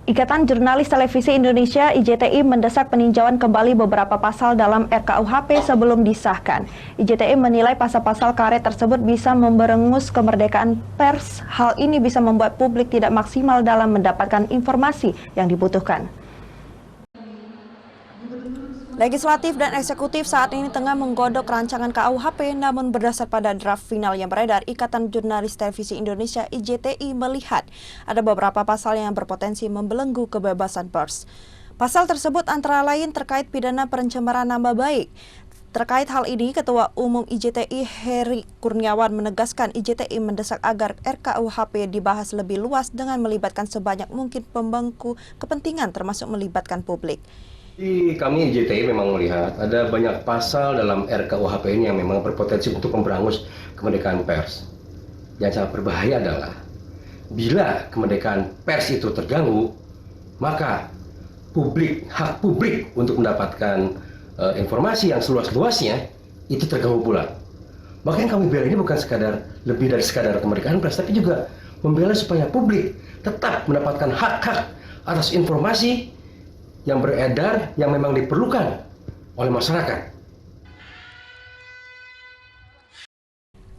Ikatan Jurnalis Televisi Indonesia (IJTI) mendesak peninjauan kembali beberapa pasal dalam RKUHP sebelum disahkan. IJTI menilai pasal-pasal karet tersebut bisa memberengus kemerdekaan pers. Hal ini bisa membuat publik tidak maksimal dalam mendapatkan informasi yang dibutuhkan. Legislatif dan eksekutif saat ini tengah menggodok rancangan KUHP, namun berdasar pada draft final yang beredar, Ikatan Jurnalis Televisi Indonesia (IJTI) melihat ada beberapa pasal yang berpotensi membelenggu kebebasan pers. Pasal tersebut antara lain terkait pidana pencemaran nama baik. Terkait hal ini, Ketua Umum IJTI Heri Kurniawan menegaskan IJTI mendesak agar RKUHP dibahas lebih luas dengan melibatkan sebanyak mungkin pemangku kepentingan termasuk melibatkan publik. Kami IJTI memang melihat ada banyak pasal dalam RKUHP ini yang memang berpotensi untuk memberangus kemerdekaan pers. Yang sangat berbahaya adalah bila kemerdekaan pers itu terganggu, maka hak publik untuk mendapatkan informasi yang seluas-luasnya itu terganggu pula. Makanya kami bela ini bukan lebih dari sekadar kemerdekaan pers, tapi juga membela supaya publik tetap mendapatkan hak-hak atas informasi yang beredar yang memang diperlukan oleh masyarakat.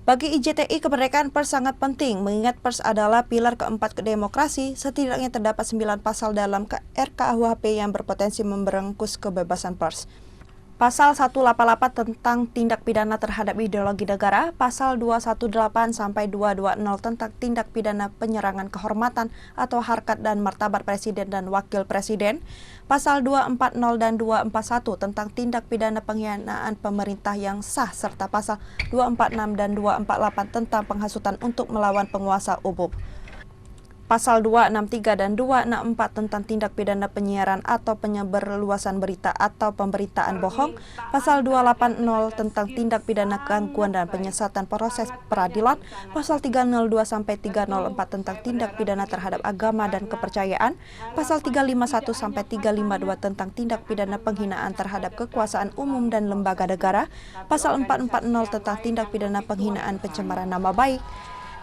Bagi IJTI, kemerdekaan pers sangat penting, mengingat pers adalah pilar keempat demokrasi. Setidaknya terdapat 9 pasal dalam RKUHP yang berpotensi memberangus kebebasan pers. Pasal 188 tentang tindak pidana terhadap ideologi negara, Pasal 218 sampai 220 tentang tindak pidana penyerangan kehormatan atau harkat dan martabat Presiden dan Wakil Presiden, Pasal 240 dan 241 tentang tindak pidana pengkhianatan pemerintah yang sah, serta Pasal 246 dan 248 tentang penghasutan untuk melawan penguasa umum. Pasal 263 dan 264 tentang tindak pidana penyiaran atau penyebarluasan berita atau pemberitaan bohong, Pasal 280 tentang tindak pidana gangguan dan penyesatan proses peradilan, Pasal 302 sampai 304 tentang tindak pidana terhadap agama dan kepercayaan, Pasal 351 sampai 352 tentang tindak pidana penghinaan terhadap kekuasaan umum dan lembaga negara, Pasal 440 tentang tindak pidana penghinaan pencemaran nama baik,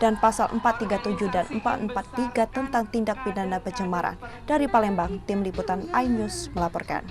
dan Pasal 437 dan 443 tentang tindak pidana pencemaran. Dari Palembang, Tim Liputan iNews melaporkan.